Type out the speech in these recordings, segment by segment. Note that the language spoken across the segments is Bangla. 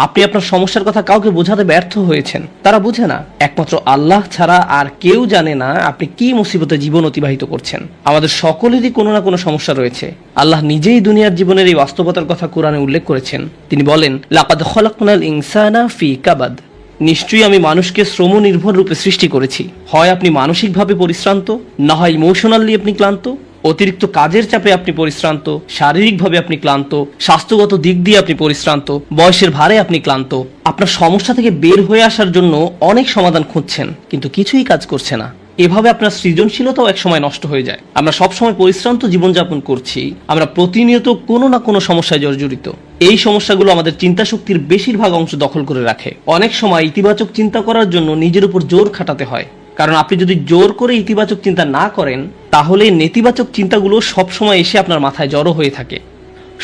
আপনি আপনার সমস্যার কথা কাউকে বোঝাতে ব্যর্থ হয়েছেন, তারা বুঝে না। একমাত্র আল্লাহ ছাড়া আর কেউ জানে না আপনি কি মুসিবতে জীবন অতিবাহিত করছেন। আমাদের সকলেরই কোনো না কোনো সমস্যা রয়েছে। আল্লাহ নিজেই দুনিয়ার জীবনের এই বাস্তবতার কথা কোরআনে উল্লেখ করেছেন। তিনি বলেন, লাকাদ খলাকনাল ইনসানা ফি কাবাদ, নিশ্চয়ই আমি মানুষকে শ্রম নির্ভর রূপে সৃষ্টি করেছি। হয় আপনি মানসিকভাবে পরিশ্রান্ত, না হয় ইমোশনালি আপনি ক্লান্ত। অতিরিক্ত কাজের চাপে আপনি পরিশ্রান্ত, শারীরিকভাবে আপনি ক্লান্ত, স্বাস্থ্যগত দিক দিয়ে আপনি পরিশ্রান্ত, বয়সের ভারে আপনি ক্লান্ত। আপনার সমস্যা থেকে বের হয়ে আসার জন্য অনেক সমাধান খুঁজছেন, কিন্তু কিছুই কাজ করছে না। এভাবে আপনার সৃজনশীলতাও একসময় নষ্ট হয়ে যায়। আমরা সবসময় পরিশ্রান্ত জীবনযাপন করছি, আমরা প্রতিনিয়ত কোনো না কোনো সমস্যায় জর্জরিত। এই সমস্যাগুলো আমাদের চিন্তা শক্তির বেশিরভাগ অংশ দখল করে রাখে। অনেক সময় ইতিবাচক চিন্তা করার জন্য নিজের উপর জোর খাটাতে হয়, কারণ আপনি যদি জোর করে ইতিবাচক চিন্তা না করেন, তাহলে নেতিবাচক চিন্তাগুলো সবসময় এসে আপনার মাথায় জড়ো হয়ে থাকে।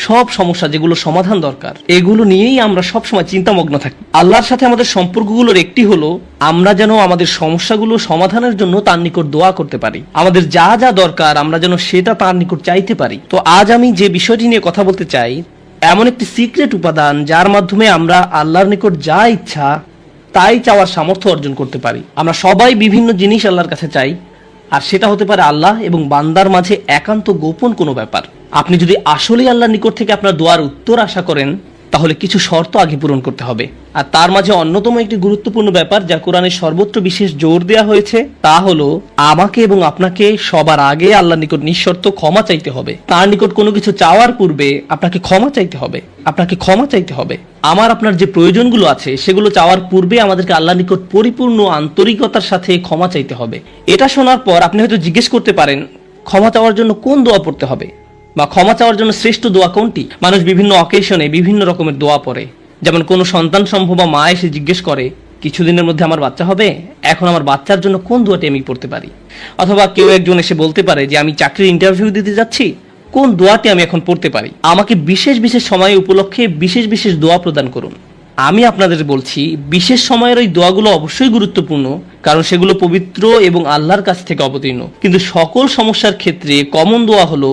সব সমস্যা যেগুলো সমাধান দরকার, এগুলো নিয়েই আমরা সবসময় চিন্তামগ্ন থাকি। আল্লাহর সাথে আমাদের সম্পর্কগুলোর একটি হলো আমরা যেন আমাদের সমস্যাগুলো সমাধানের জন্য তার নিকট দোয়া করতে পারি। আমাদের যা যা দরকার আমরা যেন সেটা তার নিকট চাইতে পারি। তো আজ আমি যে বিষয়টি নিয়ে কথা বলতে চাই, এমন একটি সিক্রেট উপাদান যার মাধ্যমে আমরা আল্লাহর নিকট যা ইচ্ছা তাই চাওয়ার সামর্থ্য অর্জন করতে পারি। আমরা সবাই বিভিন্ন জিনিস আল্লাহর কাছে চাই, আর সেটা হতে পারে আল্লাহ এবং বান্দার মাঝে একান্ত গোপন কোনো ব্যাপার। আপনি যদি আসলেই আল্লাহর নিকট থেকে আপনার দোয়ার উত্তর আশা করেন, তাহলে কিছু শর্ত আগে পূরণ করতে হবে। আর তার মাঝে অন্যতম একটি গুরুত্বপূর্ণ ব্যাপার যা কোরআনের সর্বত্র বিশেষ জোর দেওয়া হয়েছে, তা হলো আমাকে এবং আপনাকে সবার আগে আল্লাহর নিকট নিঃশর্ত ক্ষমা চাইতে হবে। তার নিকট কোনো কিছু চাওয়ার পূর্বে আপনাকে ক্ষমা চাইতে হবে। আপনাকে ক্ষমা চাইতে হবে। আমার আপনার যে প্রয়োজনগুলো আছে সেগুলো চাওয়ার পূর্বে আমাদেরকে আল্লাহর নিকট পরিপূর্ণ আন্তরিকতার সাথে ক্ষমা চাইতে হবে। এটা শোনার পর আপনি হয়তো জিজ্ঞেস করতে পারেন, ক্ষমা চাওয়ার জন্য কোন দোয়া পড়তে হবে, বা ক্ষমা চাওয়ার জন্য শ্রেষ্ঠ দোয়া কোনটি? মানুষ বিভিন্ন অকেশনে বিভিন্ন রকমের দোয়া পড়ে। যেমন কোনো সন্তান সম্ভব বা মা এসে জিজ্ঞেস করে, কিছুদিনের মধ্যে আমার বাচ্চা হবে, এখন আমার বাচ্চার জন্য কোন দোয়াটি আমি পড়তে পারি? অথবা কেউ একজন এসে বলতে পারে যে আমি চাকরির ইন্টারভিউ দিতে যাচ্ছি, কোন দোয়াটি আমি এখন পড়তে পারি? আমাকে বিশেষ বিশেষ সময় উপলক্ষে বিশেষ বিশেষ দোয়া প্রদান করুন। আমি আপনাদের বলছি, বিশেষ সময়ের ওই দোয়াগুলো অবশ্যই গুরুত্বপূর্ণ, কারণ সেগুলো পবিত্র এবং আল্লাহর কাছ থেকে অবতীর্ণ। কিন্তু সকল সমস্যার ক্ষেত্রে কমন দোয়া হলো,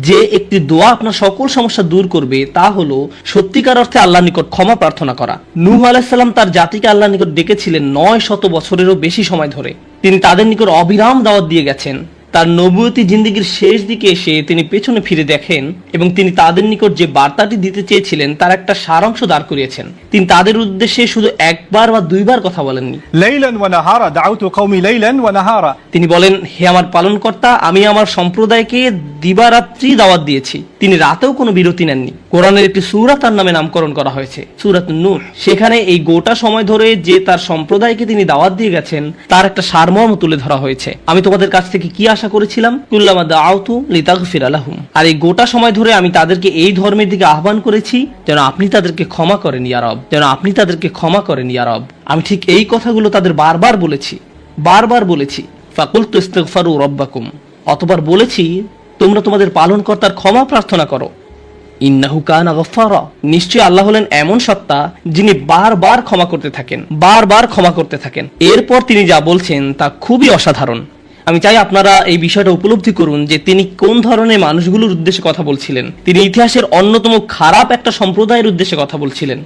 যে একটি দোয়া আপনার সকল সমস্যা দূর করবে, তা হলো সত্যিকার অর্থে আল্লাহর নিকট ক্ষমা প্রার্থনা করা। নূহ আলাইহিস সালাম তার জাতিকে আল্লাহর নিকট ডেকেছিলেন 900 বছরেরও বেশি সময় ধরে। তিনি তাদের নিকট অবিরাম দাওয়াত দিয়ে গেছেন। তার নবুয়তি জিন্দেগির শেষ দিকে এসে তিনি পেছনে ফিরে দেখেন এবং তিনি তাদের নিকট যে বার্তাটি দিতে চেয়েছিলেন তার একটা সারাংশ দাঁড় করিয়েছেন। তিনি তাদের উদ্দেশ্যে শুধু একবার বা দুইবার কথা বলেননি। লাইলান ওয়া নাহারা দাউতু কওমি লাইলান ওয়া নাহারা, তিনি বলেন, হে আমার পালনকর্তা, আমি আমার সম্প্রদায়কে দিবারাত্রি দাওয়াত দিয়েছি। তিনি রাতেও কোনো বিরতি নেননি। কোরআনের একটি সূরা তার নামে নামকরণ করা হয়েছে, সূরাত নূহ। সেখানে এই গোটা সময় ধরে যে তার সম্প্রদায়কে তিনি দাওয়াত দিয়ে গেছেন তার একটা সারমর্ম তুলে ধরা হয়েছে। আমি তোমাদের কাছ থেকে কি আশা করেছিলাম? কুল্লামা দাআউতু লিতাগফিরা লাহুম। আর এই গোটা সময় ধরে আমি তাদেরকে এই ধর্মের দিকে আহ্বান করেছি যেন আপনি তাদেরকে ক্ষমা করেন ইয়া রব, যেন আপনি তাদেরকে ক্ষমা করেন ইয়া রব। আমি ঠিক এই কথাগুলো তাদের বারবার বলেছি। ফাকুলতু ইস্তিগফারু রাব্বাকুম, অতবার বলেছি তোমরা তোমাদের পালনকর্তার ক্ষমা প্রার্থনা করো। ইন্নাহু কানা গফফারা, নিশ্চয়ই আল্লাহ হলেন এমন সত্তা যিনি বারবার ক্ষমা করতে থাকেন। এরপর তিনি যা বলছেন তা খুবই অসাধারণ। আমি চাই আপনারা এই বিষয়টা উপলব্ধি করুন যে তিনি কোন ধরনের মানুষগুলোর উদ্দেশ্যে কথা বলছিলেন। তিনি ইতিহাসের অন্যতম খারাপ একটা সম্প্রদায়ের উদ্দেশ্যে কথা বলছিলেন।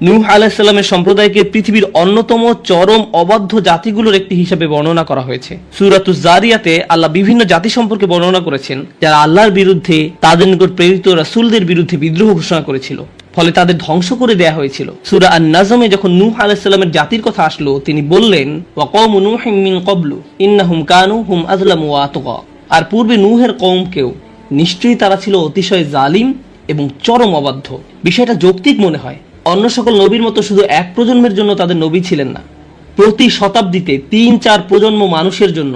নূহ আলাইহিস সালামের সম্প্রদায়কে পৃথিবীর অন্যতম চরম অবাধ্য জাতিগুলোর একটি হিসেবে বর্ণনা করা হয়েছে। সূরাতুজ জারিয়াতে আল্লাহ বিভিন্ন জাতি সম্পর্কে বর্ণনা করেছেন যারা আল্লাহর বিরুদ্ধে, তাদের নিকট প্রেরিত রাসূলদের বিরুদ্ধে বিদ্রোহ ঘোষণা করেছিল, ফলে তাদের ধ্বংস করে দেয়া হয়েছিল। সূরা আন-নাজমে যখন নূহ আলাইহিস সালামের জাতির কথা আসলো, তিনি বললেন, ওয়া কওমু নূহিম মিন ক্বাবলু ইন্নাহুম কানু হুম আযলামু ওয়া আতগা, আর পূর্বে নূহের কওমকেও, নিশ্চয়ই তারা ছিল অতিশয় জালিম এবং চরম অবাধ্য। বিষয়টা যৌক্তিক মনে হয়। অন্য সকল নবীর মতো শুধু এক প্রজন্মের জন্য তাদের নবী ছিলেন না, প্রতি শতাব্দীতে 3-4 প্রজন্ম মানুষের জন্য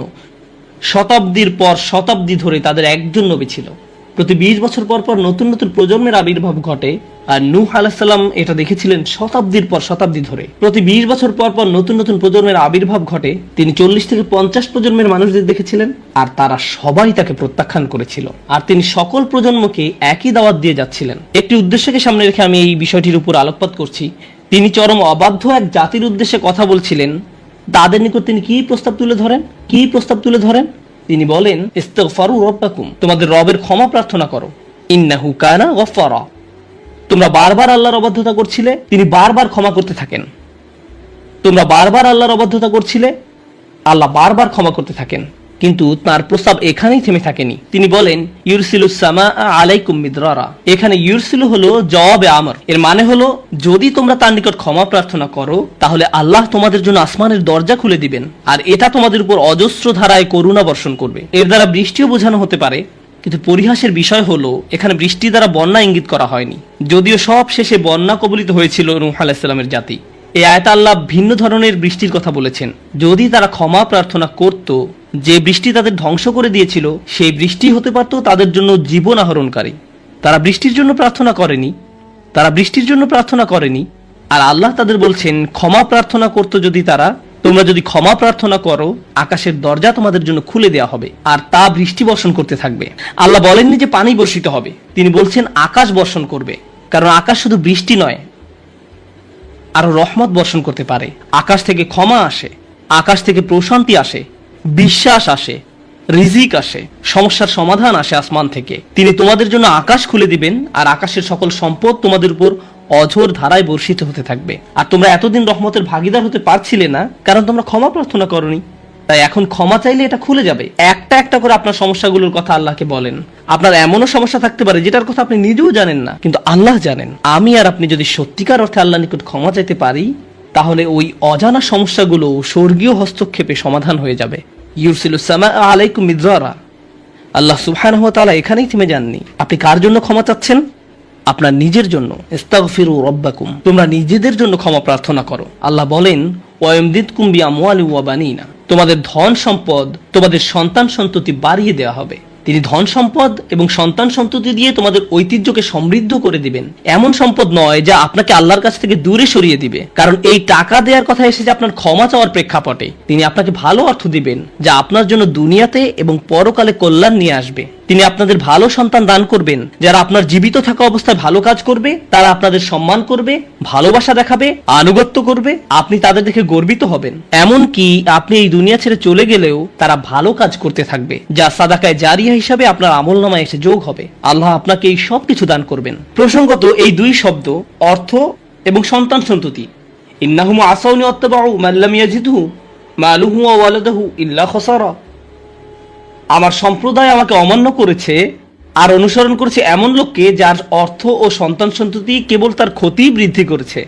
শতাব্দীর পর শতাব্দী ধরে তাদের একজন নবী ছিল। প্রতি 20 বছর পর পর নতুন নতুন প্রজন্মের আবির্ভাব ঘটে, আর নূহ আলাইহিস সালাম এটা দেখেছিলেন শতাব্দীর পর শতাব্দী ধরে। প্রতি 20 বছর পর পর নতুন নতুন প্রজন্মের আবির্ভাব ঘটে। তিনি 40 থেকে 50 প্রজন্মের মানুষদের দেখেছিলেন, আর তারা সবাই তাকে প্রত্যাখ্যান করেছিল। আর তিনি সকল প্রজন্মকে একই দাওয়াত দিয়ে যাচ্ছিলেন। একটি উদ্দেশ্যকে সামনে রেখে আমি এই বিষয়টির উপর আলোকপাত করছি। তিনি চরম অবাধ্য এক জাতির উদ্দেশ্যে কথা বলছিলেন। তাদের নিকট তিনি কি প্রস্তাব তুলে ধরেন? তিনি বলেন, ইস্তিগফারু রাব্বাকুম, তোমাদের রবের ক্ষমা প্রার্থনা করো। ইন্নাহু কানা গফফারা, তোমরা বারবার আল্লাহর অবাধ্যতা করছিলে, তিনি বারবার ক্ষমা করতে থাকেন। তোমরা বারবার আল্লাহর অবাধ্যতা করছিলে, আল্লাহ বারবার ক্ষমা করতে থাকেন। কিন্তু তার প্রস্তাব এখানেই থেমে থাকেনি। তিনি বলেন ইউরসিলুস সামা আলাইকুম মিদরারা। এখানে ইউরসিলু হলো জওয়াবে আমর। এর মানে হলো যদি তোমরা তার নিকট ক্ষমা প্রার্থনা করো তাহলে আল্লাহ তোমাদের জন্য আসমানের দরজা খুলে দিবেন, আর এটা তোমাদের উপর অজস্র ধারায় করুণা বর্ষণ করবে। এর দ্বারা বৃষ্টিও বোঝানো হতে পারে, কিন্তু পরিহাসের বিষয় হলো এখানে বৃষ্টি দ্বারা বন্যা ইঙ্গিত করা হয়নি, যদিও সব শেষে বন্যা কবলিত হয়েছিল নূহ আলাইহিস সালামের জাতি। এই আয়াতে আল্লাহ ভিন্ন ধরনের বৃষ্টির কথা বলেছেন। যদি তারা ক্ষমা প্রার্থনা করত, যে বৃষ্টি তাদের ধ্বংস করে দিয়েছিল সেই বৃষ্টি হতে পারত তাদের জন্য জীবন আহরণকারী। তারা বৃষ্টির জন্য প্রার্থনা করেনি, আর আল্লাহ তাদের বলছেন ক্ষমা প্রার্থনা করত যদি তারা, তোমরা যদি ক্ষমা প্রার্থনা করো আকাশের দরজা তোমাদের জন্য খুলে দেওয়া হবে আর তা বৃষ্টি বর্ষণ করতে থাকবে। আল্লাহ বলেননি যে পানি বর্ষিত হবে, তিনি বলছেন আকাশ বর্ষণ করবে, কারণ আকাশ শুধু বৃষ্টি নয়, আরো রহমত বর্ষণ করতে পারে। আকাশ থেকে ক্ষমা আসে, আকাশ থেকে প্রশান্তি আসে, বিশ্বাস আসে, রিজিক আসে, সমস্যার সমাধান আসে আসমান থেকে। তিনি তোমাদের জন্য আকাশ খুলে দিবেন আর আকাশের সকল সম্পদ তোমাদের উপর অঝোর ধারায় বর্ষিত হতে থাকবে। আর তোমরা এতদিন রহমতের ভাগিদার হতে পারছিলে না কারণ তোমরা ক্ষমা প্রার্থনা করনি। তাই এখন ক্ষমা চাইলে এটা খুলে যাবে। একটা একটা করে আপনার সমস্যাগুলোর কথা আল্লাহকে বলেন। আপনার এমনও সমস্যা থাকতে পারে যেটার কথা আপনি নিজেও জানেন না, কিন্তু আল্লাহ জানেন। আমি আর আপনি যদি সত্যিকার অর্থে আল্লাহ নিকট ক্ষমা চাইতে পারি তাহলে ওই অজানা সমস্যাগুলো স্বর্গীয় হস্তক্ষেপে সমাধান হয়ে যাবে। ইউরসিলুস সামা আলাইকুম মিদরারা। আল্লাহ সুবহানাহু ওয়া তাআলা এখানেই থেমে যাননি। আপনি কার জন্য ক্ষমা চাচ্ছেন? আপনার নিজের জন্য। ইস্তাগফিরু রাব্বাকুম। তোমরা নিজেদের জন্য ক্ষমা প্রার্থনা করো। আল্লাহ বলেন ওয়ায়ুমদিদকুম বিআমওয়ালিন ওয়া বানিনা। তোমাদের ধন সম্পদ, তোমাদের সন্তান সন্ততি বাড়িয়ে দেওয়া হবে। তিনি ধন সম্পদ এবং সন্তান সন্ততি দিয়ে তোমাদের ঐতিহ্যকে সমৃদ্ধ করে দিবেন। এমন সম্পদ নয় যা আপনাকে আল্লাহর কাছ থেকে দূরে সরিয়ে দিবে, কারণ এই টাকা দেওয়ার কথা এসেছে আপনার ক্ষমা চাওয়ার প্রেক্ষাপটে। তিনি আপনাকে ভালো অর্থ দিবেন যা আপনার জন্য দুনিয়াতে এবং পরকালে কল্যাণ নিয়ে আসবে। তিনি আপনাদের ভালো সন্তান দান করবেন যারা আপনার জীবিত থাকা অবস্থায় ভালো কাজ করবে, তারা আপনাদের সম্মান করবে, ভালোবাসা দেখাবে, আনুগত্য করবে, আপনি তাদের দেখে গর্বিত হবেন। এমনকি আপনি এই দুনিয়া ছেড়ে চলে গেলেও তারা ভালো কাজ করতে থাকবে যা সাদাকায়ে জারিয়া হিসাবে আপনার আমলনামায় এসে যোগ হবে। আল্লাহ আপনাকে এই সব কিছু দান করবেন। প্রসঙ্গত এই দুই শব্দ অর্থ এবং সন্তান সন্ততি, ইন্নাহুম আসাউনি ওয়াত্তাবাউ মান লাম ইয়াজিদহু মালুহু ওয়া ওয়ালাদুহু ইল্লা খাসারা। আমার সম্প্রদায় আমাকে অমান্য করেছে আর অনুসরণ করেছে এমন লোককে যার অর্থ ও সন্তান সন্ততি কেবল তার ক্ষতি বৃদ্ধি করেছে।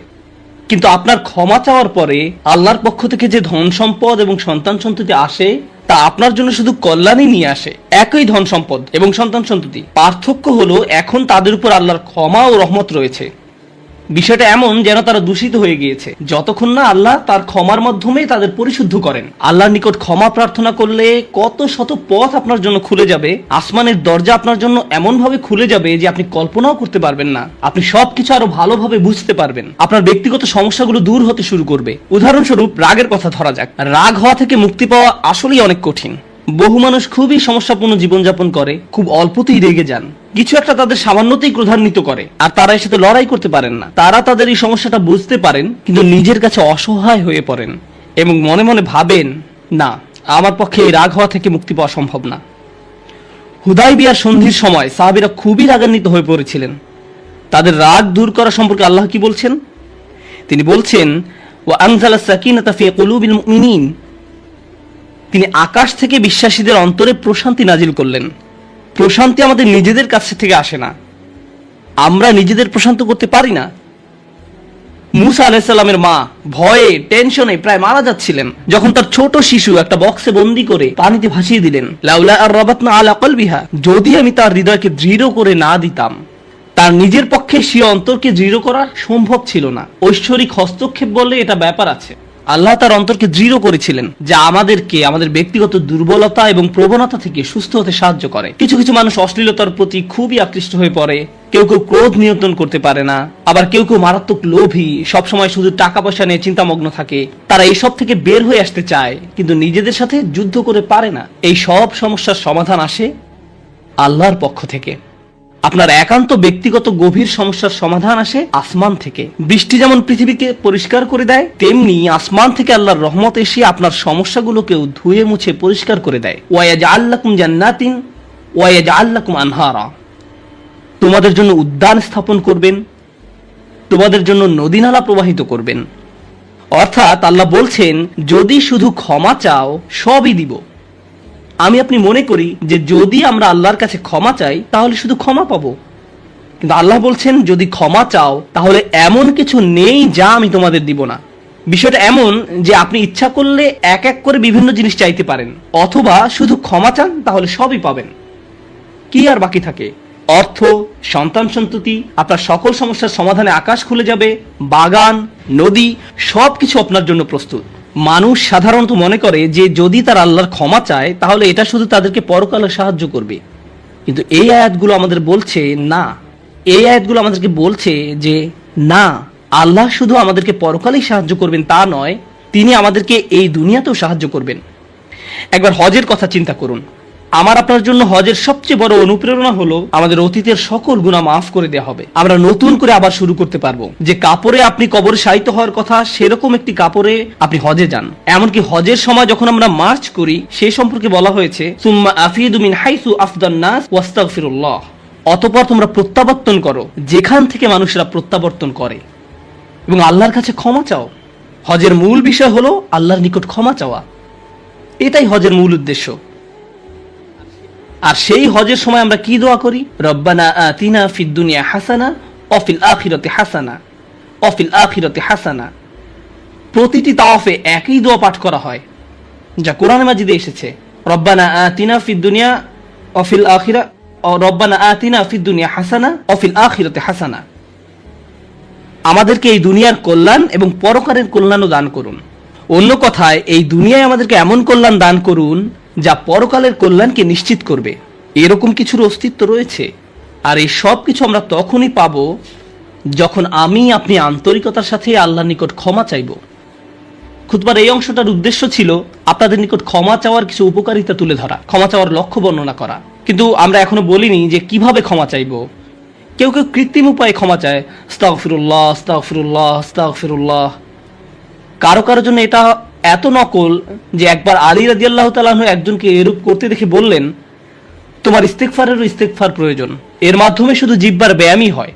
কিন্তু আপনার ক্ষমা চাওয়ার পরে আল্লাহর পক্ষ থেকে যে ধন সম্পদ এবং সন্তান সন্ততি আসে তা আপনার জন্য শুধু কল্যাণই নিয়ে আসে। একই ধন সম্পদ এবং সন্তান সন্ততি, পার্থক্য হলো এখন তাদের উপর আল্লাহর ক্ষমা ও রহমত রয়েছে। বিষয়টা এমন যেন তারা দূষিত হয়ে গিয়েছে, যতক্ষণ না আল্লাহ তার ক্ষমার মাধ্যমে তাদের পরিশুদ্ধ করেন। আল্লাহর নিকট ক্ষমা প্রার্থনা করলে কত শত পথ আপনার জন্য খুলে যাবে। আসমানের দরজা আপনার জন্য এমন ভাবে খুলে যাবে যে আপনি কল্পনাও করতে পারবেন না। আপনি সবকিছু আরো ভালোভাবে বুঝতে পারবেন। আপনার ব্যক্তিগত সমস্যাগুলো দূর হতে শুরু করবে। উদাহরণস্বরূপ রাগের কথা ধরা যাক। রাগ হওয়া থেকে মুক্তি পাওয়া আসলেই অনেক কঠিন। বহু মানুষ খুবই সমস্যাপূর্ণ জীবনযাপন করে, খুব অল্পতেই রেগে যান, কিছু একটা তাদের সামান্যতেই ক্রোধান্বিত করে, আর তারা এর সাথে লড়াই করতে পারেন না। তারা তাদের এই সমস্যাটা বুঝতে পারেন কিন্তু নিজের কাছে অসহায় হয়ে পড়েন এবং মনে মনে ভাবেন, না, আমার পক্ষে এই রাগ হওয়া থেকে মুক্তি পাওয়া সম্ভব না। হুদায়বিয়ার সন্ধির সময় সাহাবীরা খুবই রাগান্বিত হয়ে পড়েছিলেন। তাদের রাগ দূর করা সম্পর্কে আল্লাহ কি বলছেন? তিনি বলছেন ওয়া আনজালাস সাকিনাতা ফি কুলুবিল মুমিনিন। তিনি আকাশ থেকে বিশ্বাসীদের অন্তরে প্রশান্তি নাজিল করলেন। প্রশান্তি আমাদের নিজেদের কাছ থেকে আসে না, আমরা নিজেদের প্রশান্ত করতে পারি না। মুসা আলাইহিস সালামের মা ভয়ে টেনশনে প্রায় মারা যাচ্ছিলেন যখন তার ছোট শিশু একটা বক্সে বন্দি করে পানিতে ভাসিয়ে দিলেন। লাউলা আর রাবাতনা আলা কলবিহা, যদি আমি তার হৃদয়কে দৃঢ় করে না দিতাম। তার নিজের পক্ষে সে অন্তরকে দৃঢ় করা সম্ভব ছিল না। ঐশ্বরিক হস্তক্ষেপ বললে এটা ব্যাপার আছে। আল্লাহ তার অন্তরকে দৃঢ় করেছিলেন, যা আমাদেরকে আমাদের ব্যক্তিগত দুর্বলতা এবং প্রবণতা থেকে সুস্থ হতে সাহায্য করে। কিছু কিছু মানুষ অশ্লীলতার প্রতি খুবই আকৃষ্ট হয়ে পড়ে, কেউ কেউ ক্রোধ নিয়ন্ত্রণ করতে পারে না, আবার কেউ কেউ মারাত্মক লোভী, সবসময় শুধু টাকা পয়সা নিয়ে চিন্তামগ্ন থাকে। তারা এইসব থেকে বের হয়ে আসতে চায় কিন্তু নিজেদের সাথে যুদ্ধ করে পারে না। এই সব সমস্যার সমাধান আসে আল্লাহর পক্ষ থেকে। আপনার একান্ত ব্যক্তিগত গভীর সমস্যার সমাধান আসে আসমান থেকে। বৃষ্টি যেমন পৃথিবীকে পরিষ্কার করে দেয়, তেমনি আসমান থেকে আল্লাহর রহমত এসে আপনার সমস্যাগুলোকেও ধুয়ে মুছে পরিষ্কার করে দেয়। ওয়ায়াজআল লাকুম জান্নাতিন ওয়ায়াজআল লাকুম আনহারা। তোমাদের জন্য উদ্যান স্থাপন করবেন তোমাদের জন্য নদী নালা প্রবাহিত করবেন। অর্থাৎ আল্লাহ বলছেন, যদি শুধু ক্ষমা চাও সবই দিব। আমি আপনি মনে করি যে যদি আমরা আল্লাহর কাছে ক্ষমা চাই তাহলে শুধু ক্ষমা পাবো, কিন্তু আল্লাহ বলছেন যদি ক্ষমা চাও তাহলে এমন কিছু নেই যা আমি তোমাদের দিব না। বিষয়টা এমন যে আপনি ইচ্ছা করলে এক এক করে বিভিন্ন জিনিস চাইতে পারেন, অথবা শুধু ক্ষমা চান তাহলে সবই পাবেন। কি আর বাকি থাকে? অর্থ, সন্তান সন্ততি, আপনার সকল সমস্যার সমাধানে আকাশ খুলে যাবে, বাগান, নদী, সবকিছু আপনার জন্য প্রস্তুত। মানুষ সাধারণত মনে করে যে যদি তার আল্লাহর ক্ষমা চায় তাহলে এটা শুধু তাদেরকে পরকালে সাহায্য করবে, কিন্তু এই আয়াতগুলো আমাদের বলছে না। এই আয়াতগুলো আমাদেরকে বলছে যে না, আল্লাহ শুধু আমাদেরকে পরকালেই সাহায্য করবেন তা নয়, তিনি আমাদেরকে এই দুনিয়াতেও সাহায্য করবেন। একবার হজের কথা চিন্তা করুন। আমার আপনার জন্য হজের সবচেয়ে বড় অনুপ্রেরণা হলো আমাদের অতীতের সকল গুনাহ মাফ করে দেওয়া হবে। আমরা নতুন করে আবার শুরু করতে পারবো। যে কাপড়ে আপনি কবরে শায়িত হওয়ার কথা, সেরকম একটি কাপড়ে আপনি হজে যান। এমনকি হজের সময় যখন আমরা মার্চ করি সেই সম্পর্কে বলা হয়েছে, সুম্মা আফিদু মিন হাইসু আফদান নাস ওয়াস্তাগফিরুল্লাহ। অতঃপর তোমরা প্রত্যাবর্তন করো যেখান থেকে মানুষরা প্রত্যাবর্তন করে, এবং আল্লাহর কাছে ক্ষমা চাও। হজের মূল বিষয় হলো আল্লাহর নিকট ক্ষমা চাওয়া। এটাই হজের মূল উদ্দেশ্য। আর সেই হজের সময় আমরা কি দোয়া করি? রব্বানা আতিনা ফিদ দুনিয়া হাসানা ওয়া ফিল আখিরাতি হাসানা ওয়া ফিল আখিরাতি হাসানা। প্রতিটি তাওয়াফে একই দোয়া পাঠ করা হয়, যা কোরআনে মাজিদে এসেছে। রব্বানা আতিনা ফিদ দুনিয়া ওয়া ফিল আখিরা রব্বানা আতিনা ফিদ দুনিয়া হাসানা ওয়া ফিল আখিরাতি হাসানা। আমাদেরকে এই দুনিয়ার কল্যাণ এবং পরকালের কল্যাণও দান করুন। অন্য কথায়, এই দুনিয়ায় আমাদেরকে এমন কল্যাণ দান করুন যা পরকালের কল্যাণকে নিশ্চিত করবে। এরকম কিছুর অস্তিত্ব রয়েছে, আর এই সব কিছু আমরা তখনই পাবো যখন আমি আপনি আন্তরিকতার সাথে আল্লাহর নিকট ক্ষমা চাইব। খুতবার এই অংশটার উদ্দেশ্য ছিল আপনাদের নিকট ক্ষমা চাওয়ার কিছু উপকারিতা তুলে ধরা, ক্ষমা চাওয়ার লক্ষ্য বর্ণনা করা। কিন্তু আমরা এখনো বলিনি যে কিভাবে ক্ষমা চাইব। কেউ কেউ কৃত্রিম উপায়ে ক্ষমা চায়, আস্তাগফিরুল্লাহ আস্তাগফিরুল্লাহ আস্তাগফিরুল্লাহ। কারো কারো জন্য এটা এত নকল যে একবার আলী রাদিয়াল্লাহু তাআলা আনহু একজনকে এরূপ করতে দেখে বললেন, তোমার ইস্তেগফারেরও ইস্তেগফার প্রয়োজন। এর মাধ্যমে শুধু জিহ্বার ব্যায়ামই হয়,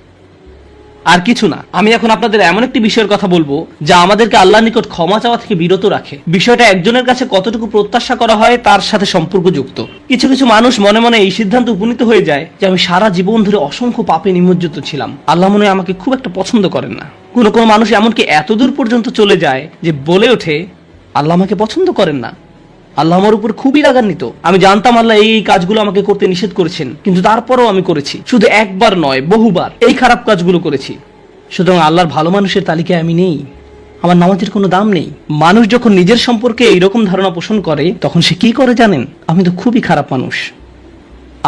আর কিছু না। আমি এখন আপনাদের এমন একটি বিষয়ের কথা বলবো যা আমাদেরকে আল্লাহর নিকট ক্ষমা চাওয়া থেকে বিরত রাখে। বিষয়টা একজনের কাছে কতটুকু প্রত্যাশা করা হয় তার সাথে সম্পর্কযুক্ত। কিছু কিছু মানুষ মনে মনে এই সিদ্ধান্ত উপনীত হয়ে যায় যে আমি সারা জীবন ধরে অসংখ্য পাপে নিমজ্জিত ছিলাম, আল্লাহ মনে হয় আমাকে খুব একটা পছন্দ করেন না। কোনো কোনো মানুষ এমনকি এতদূর পর্যন্ত চলে যায় যে বলে ওঠে, আল্লাহ আমাকে পছন্দ করেন না, আল্লাহ আমার উপর খুবই রাগান্বিত। আমি জানতাম আল্লাহ এই কাজগুলো আমাকে করতে নিষেধ করেছেন, কিন্তু তারপরেও আমি করেছি। শুধু একবার নয়, বহুবার এই খারাপ কাজগুলো করেছি। সুতরাং আল্লাহর ভালো মানুষের তালিকায় আমি নেই, আমার নামাজের কোনো দাম নেই। মানুষ যখন নিজের সম্পর্কে এইরকম ধারণা পোষণ করে তখন সে কি করে জানেন? আমি তো খুবই খারাপ মানুষ।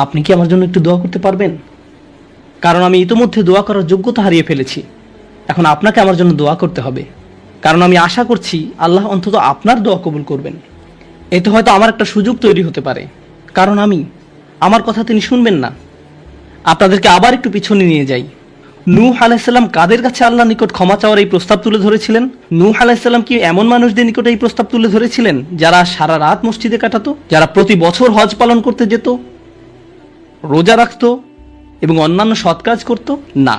আপনি কি আমার জন্য একটু দোয়া করতে পারবেন? কারণ আমি ইতিমধ্যে দোয়া করার যোগ্যতা হারিয়ে ফেলেছি। এখন আপনাকে আমার জন্য দোয়া করতে হবে, কারণ আমি আশা করছি আল্লাহ অন্তত আপনার দোয়া কবুল করবেন। এতে হয়তো আমার একটা সুযোগ তৈরি হতে পারে, কারণ আমার কথা তিনি শুনবেন না। আপনাদেরকে আবার একটু পিছনে নিয়ে যাই। নূহ আলাইহিস সালাম কাদের কাছে আল্লাহর নিকট ক্ষমা চাওয়ার এই প্রস্তাব তুলে ধরেছিলেন? নূহ আলাইহিস সালাম কি এমন মানুষদের নিকট এই প্রস্তাব তুলে ধরেছিলেন যারা সারা রাত মসজিদে কাটাতো, যারা প্রতি বছর হজ পালন করতে যেত, রোজা রাখতো এবং অন্যান্য সৎ কাজ করত? না,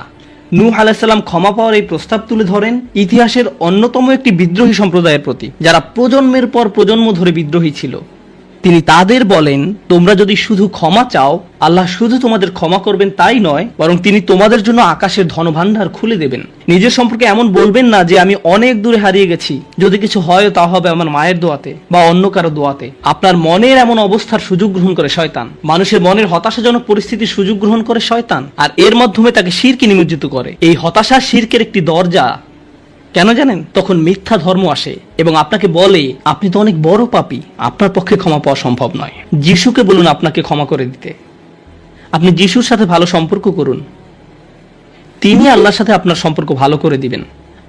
নূহ আলাইহিস সালাম ক্ষমা পাওয়ার এই প্রস্তাব তুলে ধরেন ইতিহাসের অন্যতম একটি বিদ্রোহী সম্প্রদায়ের প্রতি, যারা প্রজন্মের পর প্রজন্ম ধরে বিদ্রোহী ছিল। তিনি তাদের বলেন, তোমরা যদি শুধু ক্ষমা চাও, আল্লাহ শুধু তোমাদের ক্ষমা করবেন তাই নয়, বরং তিনি তোমাদের জন্য আকাশের ধনভাণ্ডার খুলে দেবেন। নিজের সম্পর্কে এমন বলবেন না যে আমি অনেক দূরে হারিয়ে গেছি, যদি কিছু হয় তা হবে আমার মায়ের দোয়াতে বা অন্য কারো দোয়াতে। আপনার মনের এমন অবস্থার সুযোগ গ্রহণ করে শয়তান। মানুষের মনের হতাশাজনক পরিস্থিতির সুযোগ গ্রহণ করে শয়তান, আর এর মাধ্যমে তাকে শিরকে নিমজ্জিত করে। এই হতাশা শিরকের একটি দরজা। কেন জানেন? তখন মিথ্যা ধর্ম আসে এবং আপনাকে বলে আপনি তো অনেক বড় পাপী, আপনার পক্ষে ক্ষমা পাওয়া সম্ভব নয়। যিশুকে বলুন আপনাকে ক্ষমা করে দিতে। আপনি যিশুর সাথে ভালো সম্পর্ক করুন, তিনি আল্লাহর সাথে আপনার সম্পর্ক ভালো করে দিবেন।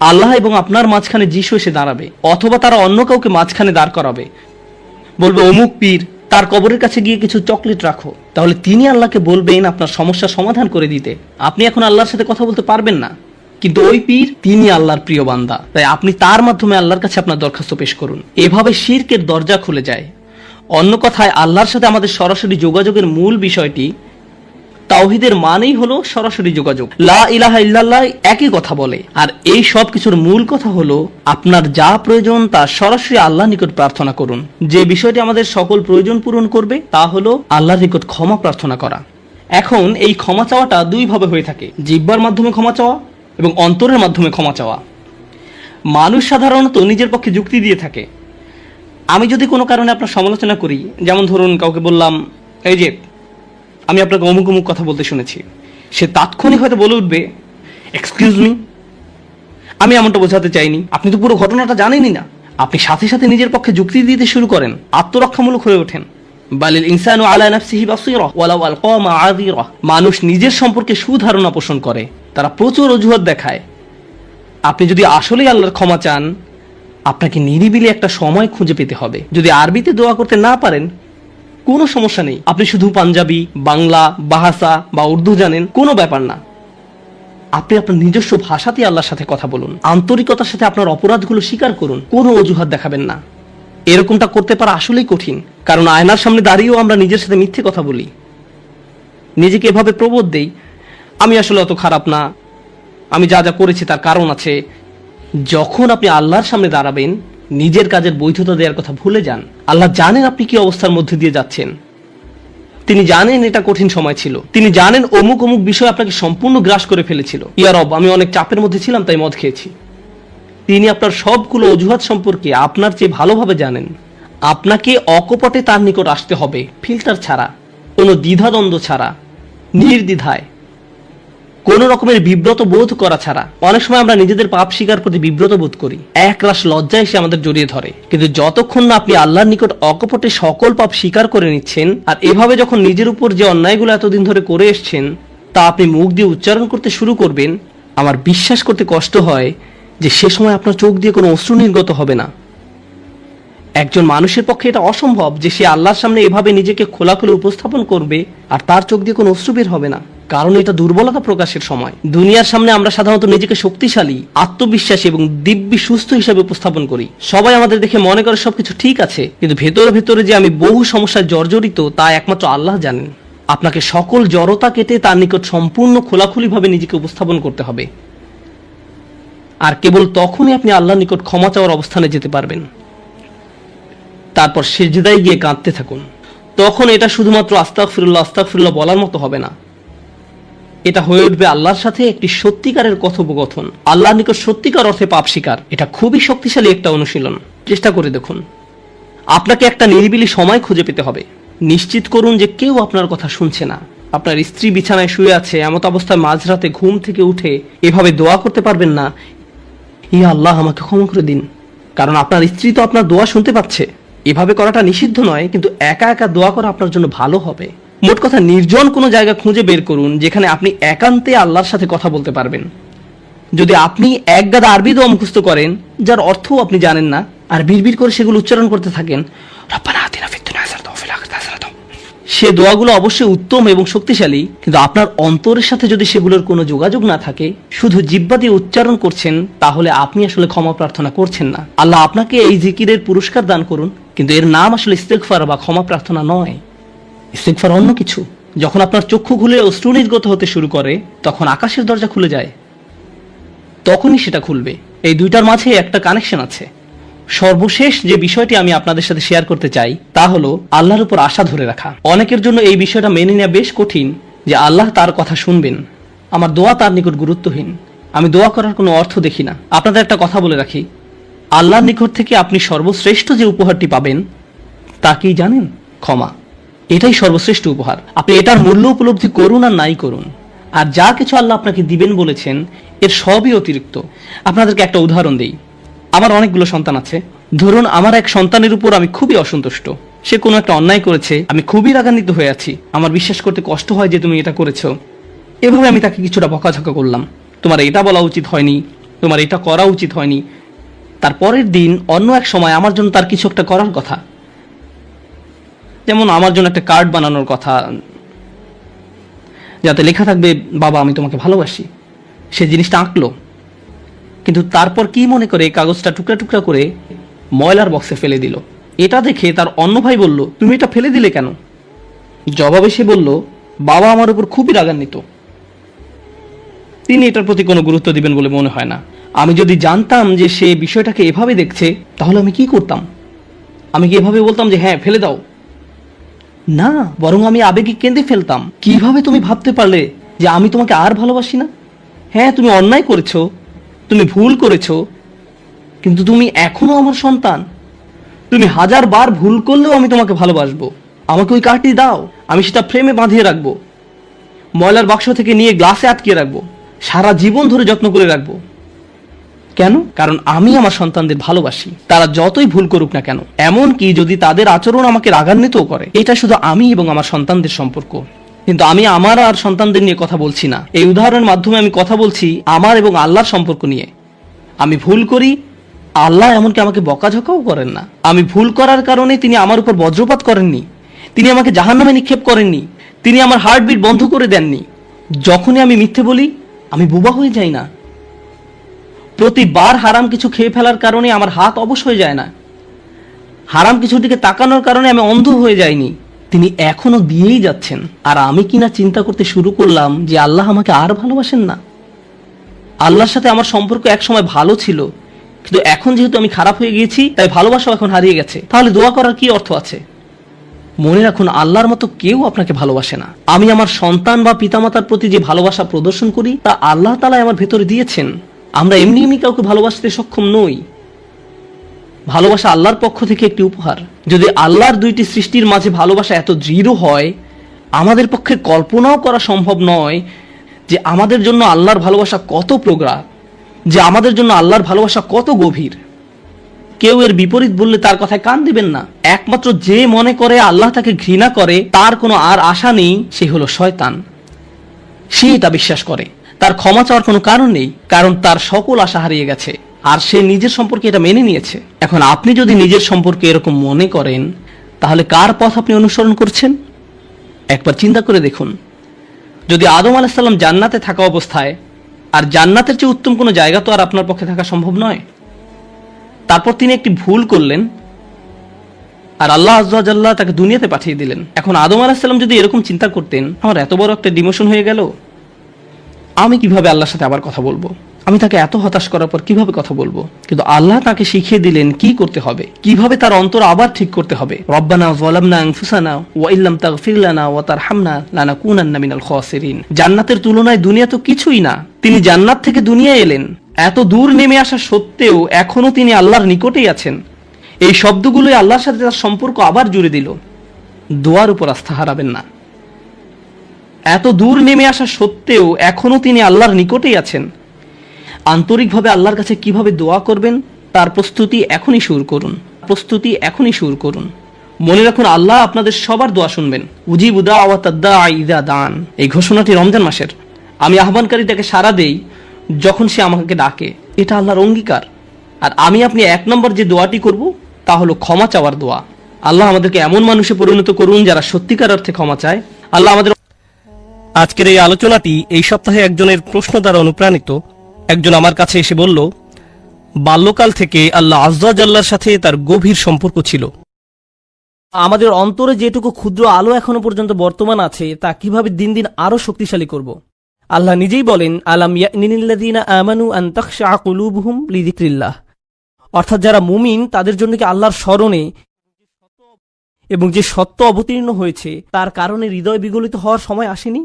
আল্লাহ এবং আপনার মাঝখানে যিশু এসে দাঁড়াবে, অথবা তারা অন্য কাউকে মাঝখানে দাঁড় করাবে, বলবে অমুক পীর, তার কবরের কাছে গিয়ে কিছু চকলেট রাখো। তাহলে তিনি আল্লাহকে বলবেন আপনার সমস্যার সমাধান করে দিতে। আপনি এখন আল্লাহর সাথে কথা বলতে পারবেন না, কিন্তু ওই পীর তিনি আল্লাহর প্রিয় বান্দা, তাই আপনি তার মাধ্যমে আল্লাহর কাছে আপনার দরখাস্ত পেশ করুন। এভাবে শিরকের দরজা খুলে যায়। অন্য কথায়, আল্লাহর সাথে আমাদের সরাসরি যোগাযোগের মূল বিষয়টি তাওহীদের মানেই হলো সরাসরি যোগাযোগ। লা ইলাহা ইল্লাল্লাহ একই কথা বলে। আর এই সব কিছুর মূল কথা হলো আপনার যা প্রয়োজন তা সরাসরি আল্লাহর নিকট প্রার্থনা করুন। যে বিষয়টি আমাদের সকল প্রয়োজন পূরণ করবে তা হলো আল্লাহর নিকট ক্ষমা প্রার্থনা করা। এখন এই ক্ষমা চাওয়াটা দুই ভাবে হয়ে থাকে, জিহ্বার মাধ্যমে ক্ষমা চাওয়া এবং অন্তরের মাধ্যমে ক্ষমা চাওয়া। মানুষ সাধারণত নিজের পক্ষে যুক্তি দিয়ে থাকে। আমি যদি কোনো কারণে আপনার সমালোচনা করি, যেমন ধরুন কাউকে বললাম এই যে আমি আপনাকে অমুক অমুক কথা বলতে শুনেছি, সে তাৎক্ষণিক হয়তো বলে উঠবে এক্সকিউজ মি, আমি এমনটা বোঝাতে চাইনি, আপনি তো পুরো ঘটনাটা জানেনই না। আপনি সাথে সাথে নিজের পক্ষে যুক্তি দিতে শুরু করেন, আত্মরক্ষামূলক হয়ে ওঠেন। বালিল ইনসানু আলা নাফসিহি বাসীরা ওয়ালাউ আলকা মাআযিরা। মানুষ নিজের সম্পর্কে সুধারণা পোষণ করে, তারা প্রচুর অজুহাত দেখায়। আপনি যদি আসলেই আল্লাহর ক্ষমা চান, আপনাকে নিরিবিলি একটা সময় খুঁজে পেতে হবে। যদি আরবিতে দোয়া করতে না পারেন কোনো সমস্যা নেই, আপনি শুধু পাঞ্জাবি, বাংলা, বাহাসা বা উর্দু জানেন, কোনো ব্যাপার না। আপনি আপনার নিজস্ব ভাষাতেই আল্লাহর সাথে কথা বলুন, আন্তরিকতার সাথে আপনার অপরাধগুলো স্বীকার করুন, কোনো অজুহাত দেখাবেন না। এরকমটা করতে পারা আসলেই কঠিন, কারণ আয়নার সামনে দাঁড়িয়েও আমরা নিজের সাথে মিথ্যে কথা বলি, নিজেকে এভাবে প্রবোধ দেই আমি আসলে অত খারাপ না, আমি যা যা করেছি তার কারণ আছে। যখন আপনি আল্লাহর সামনে দাঁড়াবেন, নিজের কাজের বৈধতা দেওয়ার কথা ভুলে যান। আল্লাহ জানেন আপনি কি অবস্থার মধ্যে দিয়ে যাচ্ছেন, তিনি জানেন এটা কঠিন সময় ছিল, তিনি জানেন অমুক অমুক বিষয় আপনাকে সম্পূর্ণ গ্রাস করে ফেলেছিল। ইয়া রব, আমি অনেক চাপের মধ্যে ছিলাম তাই মদ খেয়েছি। তিনি আপনার সবগুলো অজুহাত সম্পর্কে আপনার চেয়ে ভালোভাবে জানেন। আপনাকে অকপটে তার নিকট আসতে হবে, ফিল্টার ছাড়া, কোনো দ্বিধাদ্বন্দ্ব ছাড়া, নির্দ্বিধায়, কোন রকমের বিব্রত বোধ করা ছাড়া। অনেক সময় আমরা নিজেদের পাপ স্বীকার করতে বিব্রত বোধ করি, এক রাশ লজ্জা এসে আমাদের জড়িয়ে ধরে। কিন্তু যতক্ষণ না আপনি আল্লাহর নিকট অকপটে সকল পাপ স্বীকার করে নিচ্ছেন, আর এভাবে যখন নিজের উপর যে অন্যায়গুলো এতদিন ধরে করে এসছেন তা আপনি মুখ দিয়ে উচ্চারণ করতে শুরু করবেন, আমার বিশ্বাস করতে কষ্ট হয় যে সে সময় আপনার চোখ দিয়ে কোনো অশ্রু নির্গত হবে না। একজন মানুষের পক্ষে এটা অসম্ভব যে সে আল্লাহর সামনে এভাবে নিজেকে খোলাখুলি উপস্থাপন করবে আর তার চোখ দিয়ে কোনো অশ্রু বের হবে না, কারণ এটা দুর্বলতা প্রকাশের সময়। দুনিয়ার সামনে আমরা সাধারণত নিজেকে শক্তিশালী, আত্মবিশ্বাসী এবং দিব্যি সুস্থ হিসাবে উপস্থাপন করি। সবাই আমাদের দেখে মনে করে সবকিছু ঠিক আছে, কিন্তু ভেতরে ভেতরে যে আমি বহু সমস্যায় জর্জরিত তা একমাত্র আল্লাহ জানেন। আপনাকে সকল জড়তা কেটে তার নিকট সম্পূর্ণ খোলাখুলিভাবে নিজেকে উপস্থাপন করতে হবে, আর কেবল তখনই আপনি আল্লাহর নিকট ক্ষমা চাওয়ার অবস্থানে যেতে পারবেন। তারপর সিজদায় গিয়ে কাঁদতে থাকুন। তখন এটা শুধুমাত্র আস্তাগফিরুল্লাহ আস্তাগফিরুল্লাহ বলার মতো হবে না, এটা হয়ে উঠবে আল্লাহর সাথে একটি সত্যিকারের কথোপকথন, আল্লাহর নিকট সত্যিকার অর্থে পাপ স্বীকার। এটা খুবই শক্তিশালী একটা অনুশীলন, চেষ্টা করে দেখুন। আপনাকে একটা নিরিবিলি সময় খুঁজে পেতে হবে। নিশ্চিত করুন যে কেউ আপনার কথা শুনছে না। আপনার স্ত্রী বিছানায় শুয়ে আছে, এমত অবস্থায় মাঝরাতে ঘুম থেকে উঠে এভাবে দোয়া করতে পারবেন না, ইয়া আল্লাহ আমাকে ক্ষমা করে দিন, কারণ আপনার স্ত্রী তো আপনার দোয়া শুনতে পাচ্ছে। এভাবে করাটা নিষিদ্ধ নয়, কিন্তু একা একা দোয়া করা আপনার জন্য ভালো হবে। মোট কথা, নির্জন কোনো জায়গা খুঁজে বের করুন যেখানে আপনি একান্তে আল্লাহর সাথে কথা বলতে পারবেন। যদি আপনি এক গাদা আরবি দোয়া মুখস্থ করেন যার অর্থও আপনি জানেন না, আর বিড়বিড় করে সেগুলো উচ্চারণ করতে থাকেন, রব্বানা আতিনা ফিদ দুনিয়া হাসানাতাও ওয়া ফিল আখিরাতি হাসানাতাও, সে দোয়াগুলো অবশ্যই উত্তম এবং শক্তিশালী, কিন্তু আপনার অন্তরের সাথে যদি সেগুলোর কোনো যোগাযোগ না থাকে, শুধু জিহ্বা দিয়ে উচ্চারণ করছেন, তাহলে আপনি আসলে ক্ষমা প্রার্থনা করছেন না। আল্লাহ আপনাকে এই জিকিরের পুরস্কার দান করুন, কিন্তু এর নাম আসলে ইস্তেগফার বা ক্ষমা প্রার্থনা নয়। ইস্তেগফার অন্য কিছু। যখন আপনার চক্ষু খুলে অশ্রু নির্গত হতে শুরু করে, তখন আকাশের দরজা খুলে যায়, তখনই সেটা খুলবে। এই দুইটার মাঝে একটা কানেকশন আছে। সর্বশেষ যে বিষয়টি আমি আপনাদের সাথে শেয়ার করতে চাই তা হলো আল্লাহর উপর আশা ধরে রাখা। অনেকের জন্য এই বিষয়টা মেনে নেওয়া বেশ কঠিন যে আল্লাহ তার কথা শুনবেন, আমার দোয়া তার নিকট গুরুত্বহীন, আমি দোয়া করার কোনো অর্থ দেখি না। আপনাদের একটা কথা বলে রাখি, আল্লাহর নিকট থেকে আপনি সর্বশ্রেষ্ঠ যে উপহারটি পাবেন তা কি জানেন? ক্ষমা। এটাই সর্বশ্রেষ্ঠ উপহার। আপনি এটার মূল্য উপলব্ধি করুন আর নাই করুন, আর যা কিছু আল্লাহ আপনাকে দিবেন বলেছেন এর সবই অতিরিক্ত। আপনাদেরকে একটা উদাহরণ দেই। আমার অনেকগুলো সন্তান আছে। ধরুন আমার এক সন্তানের উপর আমি খুবই অসন্তুষ্ট, সে কোনো একটা অন্যায় করেছে, আমি খুবই রাগান্বিত হয়ে আছি, আমার বিশ্বাস করতে কষ্ট হয় যে তুমি এটা করেছো। এভাবে আমি তাকে কিছুটা বকাঝকা করলাম, তোমার এটা বলা উচিত হয়নি, তোমার এটা করা উচিত হয়নি। তার পরের দিন অন্য এক সময় আমার জন্য তার কিছু একটা করার কথা, যেমন আমার জন্য একটা কার্ড বানানোর কথা যাতে লেখা থাকবে বাবা আমি তোমাকে ভালোবাসি। সে জিনিসটা আঁকলো, কিন্তু তারপর কি মনে করে কাগজটা টুকরা টুকরা করে ময়লার বক্সে ফেলে দিল। এটা দেখে তার অন্য ভাই বলল, তুমি এটা ফেলে দিলে কেন? জবাবে সে বলল, বাবা আমার উপর খুবই রাগান্বিত। তিনি এটার প্রতি কোনো গুরুত্ব দিবেন বলে মনে হয় না। আমি যদি জানতাম যে সে বিষয়টাকে এভাবে দেখছে, তাহলে আমি কি করতাম? আমি কি এভাবে বলতাম যে হ্যাঁ ফেলে দাও? না, বরং আমি আবেগে কেঁদে ফেলতাম। কিভাবে তুমি ভাবতে পারলে যে আমি তোমাকে আর ভালোবাসি না? হ্যাঁ, তুমি অন্যায় করেছো, তুমি ভুল করেছো, কিন্তু তুমি এখনো আমার সন্তান। তুমি 1000 বার ভুল করলেও আমি তোমাকে ভালোবাসবো। আমাকে ওই কার্ডটি দাও, আমি সেটা ফ্রেমে বাঁধিয়ে রাখবো, ময়লার বাক্স থেকে নিয়ে গ্লাসে আটকে রাখবো, সারা জীবন ধরে যত্ন করে রাখবো। কেন? কারণ আমি আমার সন্তানদের ভালোবাসি, তারা যতই ভুল করুক না কেন, এমনকি যদি তাদের আচরণ আমাকে রাগান্বিতও করে। এটা শুধু আমি এবং আমার সন্তানদের সম্পর্ক। কিন্তু আমি আমার আর সন্তানদের নিয়ে কথা বলছি না। এই উদাহরণের মাধ্যমে আমি কথা বলছি আমার এবং আল্লাহর সম্পর্ক নিয়ে। আমি ভুল করি, আল্লাহ এমনকি আমাকে বকাঝকাও করেন না। আমি ভুল করার কারণে তিনি আমার উপর বজ্রপাত করেননি, তিনি আমাকে জাহান্নামে নিক্ষেপ করেননি, তিনি আমার হার্টবিট বন্ধ করে দেননি। যখনই আমি মিথ্যে বলি, আমি বোবা হয়ে যাই না। প্রতিবার হারাম কিছু খেয়ে ফেলার কারণে আমার হাত অবশ হয়ে যায় না। হারাম কিছুর দিকে তাকানোর কারণে আমি অন্ধ হয়ে যাইনি। তিনি এখনো দিয়েই যাচ্ছেন। আর আমি কিনা চিন্তা করতে শুরু করলাম যে আল্লাহ আমাকে আর ভালোবাসেন না। আল্লাহর সাথে আমার সম্পর্ক একসময় ভালো ছিল, কিন্তু এখন যেহেতু আমি খারাপ হয়ে গিয়েছি, তাই ভালোবাসা এখন হারিয়ে গেছে। তাহলে দোয়া করার কি অর্থ আছে? মনে রাখুন, আল্লাহর মতো কেউ আপনাকে ভালোবাসে না। আমি আমার সন্তান বা পিতামাতার প্রতি যে ভালোবাসা প্রদর্শন করি, তা আল্লাহ তাআলা আমার ভেতরে দিয়েছেন। আমরা এমনি এমনি কাউকে ভালোবাসতে সক্ষম নই। ভালোবাসা আল্লাহর পক্ষ থেকে একটি উপহার। যদি আল্লাহর দুইটি সৃষ্টির মাঝে ভালোবাসা এত দৃঢ় হয়, আমাদের পক্ষে কল্পনাও করা সম্ভব নয় যে আমাদের জন্য আল্লাহর ভালোবাসা কত প্রগাঢ়, যে আমাদের জন্য আল্লাহর ভালোবাসা কত গভীর। কেউ এর বিপরীত বললে তার কথায় কান দিবেন না। একমাত্র যে মনে করে আল্লাহ তাকে ঘৃণা করে, তার কোনো আর আশা নেই, সে হলো শয়তান। সে এটা বিশ্বাস করে। তার ক্ষমা চাওয়ার কোনো কারণ নেই, কারণ তার সকল আশা হারিয়ে গেছে, আর সে নিজের সম্পর্কে এটা মেনে নিয়েছে। এখন আপনি যদি নিজের সম্পর্কে এরকম মনে করেন, তাহলে কার পথ আপনি অনুসরণ করছেন? একবার চিন্তা করে দেখুন। যদি আদম আলাইহিস সালাম জান্নাতে থাকা অবস্থায়, আর জান্নাতের চেয়ে উত্তম কোনো জায়গা তো আর আপনার পক্ষে থাকা সম্ভব নয়। তারপর তিনি একটি ভুল করলেন, আর আল্লাহ আযজা ওয়া জাল্লা তাকে দুনিয়াতে পাঠিয়ে দিলেন। এখন আদম আলাইহিস সালাম যদি এরকম চিন্তা করতেন, আমার এত বড় একটা ডিমোশন হয়ে গেল, আমি কিভাবে আল্লাহর সাথে আবার কথা বলবো? আমি তাকে এত হতাশ করার পর কিভাবে কথা বলবো? কিন্তু আল্লাহ তাকে শিখিয়ে দিলেন কি করতে হবে, কিভাবে তার অন্তর আবার ঠিক করতে হবে। রব্বানা যালামনা আনফুসানা ওয়া ইল্লাম তাগফির লানা ওয়া তারহামনা লানাকুনান্না মিনাল খাসিরিন। জান্নাতের তুলনায় দুনিয়া তো কিছুই না। তিনি জান্নাত থেকে দুনিয়ায় এলেন, এত দূর নেমে আসা সত্ত্বেও এখনো তিনি আল্লাহর নিকটেই আছেন। এই শব্দগুলোই আল্লাহর সাথে তার সম্পর্ক আবার জুড়ে দিল। দোয়ার উপর আস্থা হারাবেন না। এত দূর নেমে আসা সত্ত্বেও এখনো তিনি আল্লাহর নিকটেই আছেন। আন্তরিকভাবে আল্লাহর কাছে কিভাবে দোয়া করবেন, তার প্রস্তুতি এখনই শুরু করুন। মনে রাখুন, আল্লাহ আপনাদের সবার দোয়া শুনবেন। উজিবু দাওয়াতাদ দাঈ ইযা দান। এই ঘোষণাটি রমজান মাসের। আমি আহ্বানকারীটাকে সাড়া দেই যখন সে আমাকে ডাকে। এটা আল্লাহর অঙ্গীকার। আর আমি আপনি 1 নম্বর যে দোয়াটি করব, তা হলো ক্ষমা চাওয়ার দোয়া। আল্লাহ আমাদেরকে এমন মানুষে পরিণত করুন যারা সত্যিকার অর্থে ক্ষমা চায়। আল্লাহ আমাদের। আজকের এই আলোচনাটি এই সপ্তাহে একজনের প্রশ্ন দ্বারা অনুপ্রাণিত। একজন আমার কাছে এসে বলল, বাল্যকাল থেকে আল্লাহ আযজা ওয়া জাল্লার সাথে তার গভীর সম্পর্ক ছিল। আমাদের অন্তরে যেটুকু ক্ষুদ্র আলো এখনো পর্যন্ত বর্তমান আছে, তা কিভাবে দিন দিন আরো শক্তিশালী করব? আল্লাহ নিজেই বলেন, আলাম ইয়ানিল্লাযীনা আমানু আন তাখশা কুলুবুহুম লিযিকরিল্লাহ। অর্থাৎ যারা মুমিন, তাদের জন্য কি আল্লাহর স্মরণে এবং যে সত্য অবতীর্ণ হয়েছে তার কারণে হৃদয় বিগলিত হওয়ার সময় আসেনি?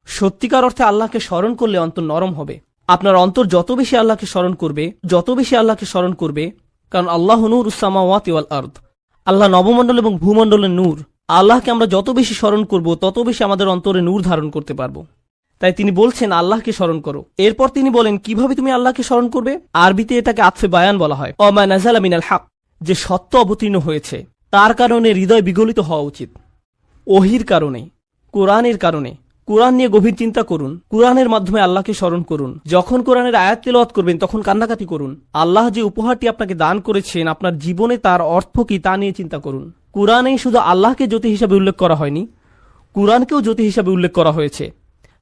সত্যিকার অর্থে আল্লাহকে স্মরণ করলে অন্তর নরম হবে। আপনার অন্তর যত বেশি আল্লাহকে স্মরণ করবে, কারণ আল্লাহ নূরুস সামাওয়াতি ওয়াল আরদ, আল্লাহ নবমণ্ডল এবং ভূমণ্ডলের নূর। আল্লাহকে আমরা যত বেশি স্মরণ করব, তত বেশি আমাদের অন্তরে নূর ধারণ করতে পারবো। তাই তিনি বলছেন আল্লাহকে স্মরণ করো। এরপর তিনি বলেন কিভাবে তুমি আল্লাহকে স্মরণ করবে। আরবিতে এটাকে আতফে বায়ান বলা হয়। অমা নাযালা মিনাল হক, যে সত্য অবতীর্ণ হয়েছে তার কারণে হৃদয় বিগলিত হওয়া উচিত। ওহির কারণে, কোরআনের কারণে। কোরআন নিয়ে গভীর চিন্তা করুন, কোরআনের মাধ্যমে আল্লাহকে স্মরণ করুন। যখন কোরআনের আয়াত তেলাওয়াত করবেন, তখন কান্নাকাটি করুন। আল্লাহ যে উপহারটি আপনাকে দান করেছেন, আপনার জীবনে তার অর্থ কি তা নিয়ে চিন্তা করুন। কোরআনেই শুধু আল্লাহকে জ্যোতি হিসাবে উল্লেখ করা হয়নি, কোরআনকেও জ্যোতি হিসাবে উল্লেখ করা হয়েছে।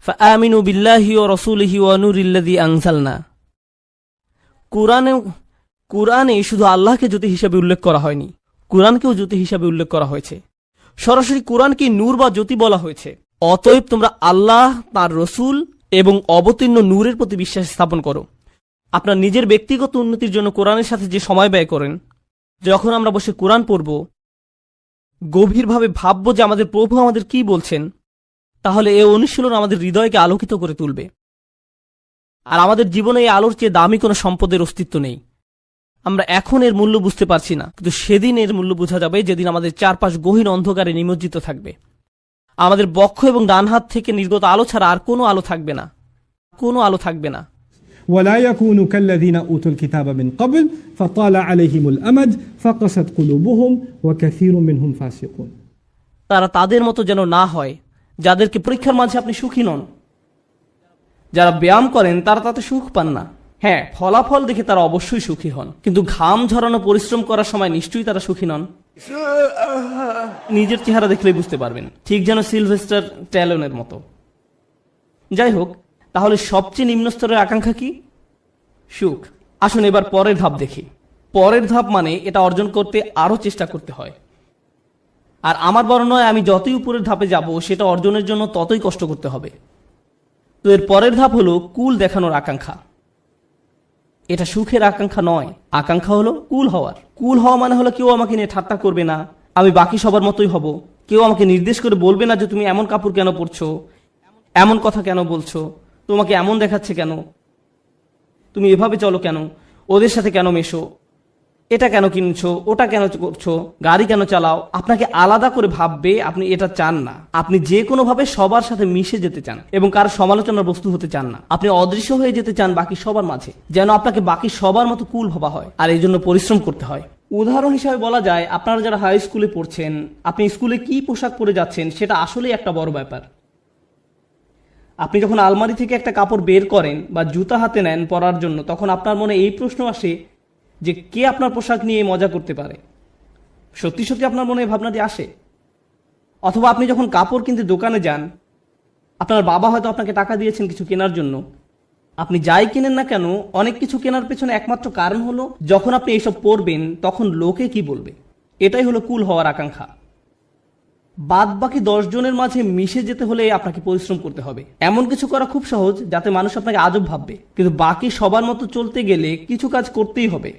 ফাআমিনু বিল্লাহি ওয়া রাসূলিহি ওয়া নূরিল্লাযী আনজালনা। কোরআনে শুধু আল্লাহকে জ্যোতি হিসাবে উল্লেখ করা হয়নি, কোরআনকেও জ্যোতি হিসাবে উল্লেখ করা হয়েছে। সরাসরি কোরআনকে নূর বা জ্যোতি বলা হয়েছে। অতএব তোমরা আল্লাহ, তার রসুল এবং অবতীর্ণ নূরের প্রতি বিশ্বাস স্থাপন করো। আপনার নিজের ব্যক্তিগত উন্নতির জন্য কোরআনের সাথে যে সময় ব্যয় করেন, যখন আমরা বসে কোরআন পড়ব, গভীরভাবে ভাবব যে আমাদের প্রভু আমাদের কি বলছেন, তাহলে এই অনুশীলন আমাদের হৃদয়কে আলোকিত করে তুলবে। আর আমাদের জীবনে এই আলোর চেয়ে দামি কোনো সম্পদের অস্তিত্ব নেই। আমরা এখন এর মূল্য বুঝতে পারছি না, কিন্তু সেদিন এর মূল্য বোঝা যাবে যেদিন আমাদের চারপাশ গহীন অন্ধকারে নিমজ্জিত থাকবে। আমাদের বক্ষ এবং ডান হাত থেকে নির্গত আলো ছাড়া আর কোনো আলো থাকবে না, কোনো আলো থাকবে না। ولا يكونوا كالذين أوتوا الكتاب من قبل فطال عليهم الأمد فقست قلوبهم وكثير منهم فاسقون। তারা তাদের মতো যেন না হয় যাদেরকে পরীক্ষার মাঝে আপনি সুখী নন। যারা ব্যায়াম করেন তারা তাতে সুখ পান না। হ্যাঁ, ফলাফল দেখে তারা অবশ্যই সুখী হন, কিন্তু ঘাম ঝরানো পরিশ্রম করার সময় নিশ্চয়ই তারা সুখী নন। নিজের চেহারা দেখলেই বুঝতে পারবেন, ঠিক যেন সিলভেস্টার ট্যালনের মতো। যাই হোক, তাহলে সবচেয়ে নিম্ন স্তরের আকাঙ্ক্ষা কি? সুখ। আসুন এবার পরের ধাপ দেখি। পরের ধাপ মানে এটা অর্জন করতে আরো চেষ্টা করতে হয়। আর আমার বর্ণনায় আমি যতই উপরের ধাপে যাব, সেটা অর্জনের জন্য ততই কষ্ট করতে হবে। তো এর পরের ধাপ হলো কুল দেখানোর আকাঙ্ক্ষা। এটা সুখের আকাঙ্ক্ষা নয়, আকাঙ্ক্ষা হলো কুল হওয়ার। কুল হওয়া মানে হলো কেউ আমাকে নিয়ে ঠাট্টা করবে না, আমি বাকি সবার মতোই হব। কেউ আমাকে নির্দেশ করে বলবে না যে তুমি এমন কাপড় কেন পরছো, এমন কথা কেন বলছো, তোমাকে এমন দেখাচ্ছে কেন, তুমি এভাবে চলো কেন, ওদের সাথে কেন মেশো, এটা কেন কিনছো, ওটা কেন করছো, গাড়ি কেন চালাও। আপনাকে আলাদা করে ভাববে, আপনি এটা চান না। আপনি যে কোনোভাবে সবার সাথে মিশে যেতে চান এবং কারো সমালোচনার বস্তু হতে চান না। আপনি অদৃশ্য হয়ে যেতে চান বাকি সবার মাঝে, যেন আপনাকে বাকি সবার মতো কুল ভাবা হয়। আর এই জন্য পরিশ্রম করতে হয়। উদাহরণ হিসাবে বলা যায়, আপনারা যারা হাই স্কুলে পড়ছেন, আপনি স্কুলে কি পোশাক পরে যাচ্ছেন সেটা আসলেই একটা বড় ব্যাপার। আপনি যখন আলমারি থেকে একটা কাপড় বের করেন বা জুতা হাতে নেন পরার জন্য, তখন আপনার মনে এই প্রশ্ন আসে যে কে আপনার পোশাক নিয়ে মজা করতে পারে। সত্যি সত্যি আপনার মনে এই ভাবনাটি আসে? অথবা আপনি যখন কাপড় কিনতে দোকানে যান, আপনার বাবা হয়তো আপনাকে টাকা দিয়েছেন কিছু কেনার জন্য। আপনি যাই কিনেন না কেন, অনেক কিছু কেনার পেছনে একমাত্র কারণ হলো যখন আপনি এইসব পরবেন তখন লোকে কি বলবে। এটাই হলো কুল হওয়ার আকাঙ্ক্ষা। বাদ বাকি 10 জনের মাঝে মিশে যেতে হলে আপনাকে পরিশ্রম করতে হবে। এমন কিছু করা খুব সহজ যাতে মানুষ আপনাকে আজব ভাববে, কিন্তু বাকি সবার মতো চলতে গেলে কিছু কাজ করতেই হবে।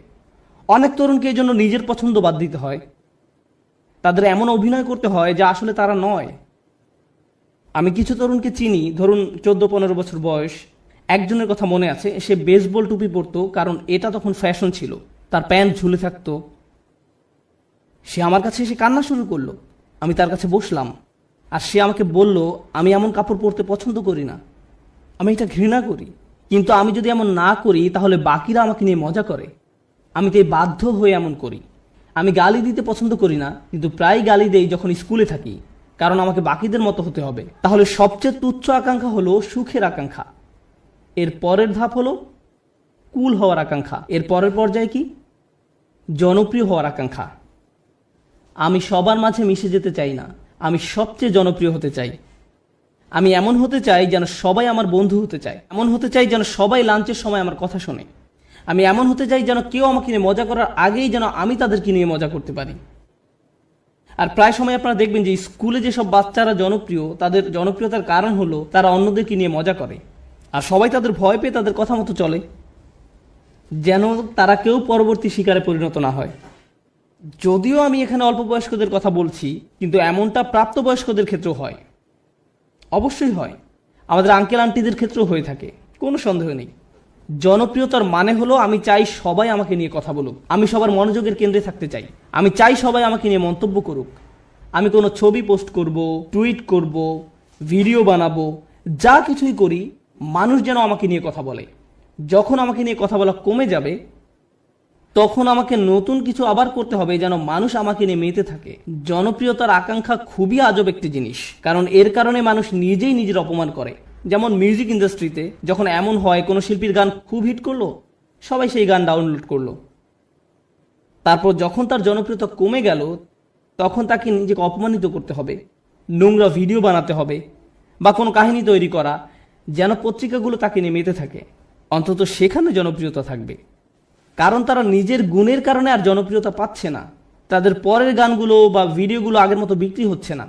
অনেক তরুণকে এই জন্য নিজের পছন্দ বাদ দিতে হয়। তাদের এমন অভিনয় করতে হয় যা আসলে তারা নয়। আমি কিছু তরুণকে চিনি, ধরুন 14-15 বছর বয়স। একজনের কথা মনে আছে, সে বেসবল টুপি পরতো কারণ এটা তখন ফ্যাশন ছিল। তার প্যান্ট ঝুলে থাকতো। সে আমার কাছে এসে কান্না শুরু করলো। আমি তার কাছে বসলাম, আর সে আমাকে বলল, আমি এমন কাপড় পরতে পছন্দ করি না, আমি এটা ঘৃণা করি। কিন্তু আমি যদি এমন না করি তাহলে বাকিরা আমাকে নিয়ে মজা করে। আমি তাই বাধ্য হয়ে এমন করি। আমি গালি দিতে পছন্দ করি না, কিন্তু প্রায় গালি দেই যখন স্কুলে থাকি, কারণ আমাকে বাকিদের মতো হতে হবে। তাহলে সবচেয়ে তুচ্ছ আকাঙ্ক্ষা হলো সুখের আকাঙ্ক্ষা। এর পরের ধাপ হলো কুল হওয়ার আকাঙ্ক্ষা। এর পরের পর্যায়ে কি? জনপ্রিয় হওয়ার আকাঙ্ক্ষা। আমি সবার মাঝে মিশে যেতে চাই না, আমি সবচেয়ে জনপ্রিয় হতে চাই। আমি এমন হতে চাই যেন সবাই আমার বন্ধু হতে চায়। এমন হতে চাই যেন সবাই লাঞ্চের সময় আমার কথা শোনে। আমি এমন হতে চাই যেন কেউ আমাকে নিয়ে মজা করার আগেই যেন আমি তাদেরকে নিয়ে মজা করতে পারি। আর প্রায় সময় আপনারা দেখবেন যে স্কুলে যেসব বাচ্চারা জনপ্রিয়, তাদের জনপ্রিয়তার কারণ হলো তারা অন্যদেরকে নিয়ে মজা করে, আর সবাই তাদের ভয় পেয়ে তাদের কথা মতো চলে, যেন তারা কেউ পরবর্তী শিকারে পরিণত না হয়। যদিও আমি এখানে অল্প বয়স্কদের কথা বলছি, কিন্তু এমনটা প্রাপ্তবয়স্কদের ক্ষেত্রেও হয়। অবশ্যই হয়, আমাদের আঙ্কেল আন্টিদের ক্ষেত্রেও হয়ে থাকে, কোনো সন্দেহ নেই। জনপ্রিয়তার মানে হলো আমি চাই সবাই আমাকে নিয়ে কথা বলুক, আমি সবার মনোযোগের কেন্দ্রে থাকতে চাই, আমি চাই সবাই আমাকে নিয়ে মন্তব্য করুক। আমি কোনো ছবি পোস্ট করব, টুইট করব, ভিডিও বানাবো, যা কিছুই করি মানুষ যেন আমাকে নিয়ে কথা বলে। যখন আমাকে নিয়ে কথা বলা কমে যাবে, তখন আমাকে নতুন কিছু আবার করতে হবে যেন মানুষ আমাকে নিয়ে মেতে থাকে। জনপ্রিয়তার আকাঙ্ক্ষা খুবই আজব একটি জিনিস, কারণ এর কারণে মানুষ নিজেই নিজের অপমান করে। যেমন মিউজিক ইন্ডাস্ট্রিতে যখন এমন হয় কোনো শিল্পীর গান খুব হিট করলো, সবাই সেই গান ডাউনলোড করলো। তারপর যখন তার জনপ্রিয়তা কমে গেল, তখন তাকে নিজেকে অপমানিত করতে হবে, নোংরা ভিডিও বানাতে হবে বা কোনো কাহিনী তৈরি করা যেন পত্রিকাগুলো তাকে নিয়ে মেতে থাকে। অন্তত সেখানে জনপ্রিয়তা থাকবে, কারণ তারা নিজের গুণের কারণে আর জনপ্রিয়তা পাচ্ছে না, তাদের পরের গানগুলো বা ভিডিওগুলো আগের মতো বিক্রি হচ্ছে না।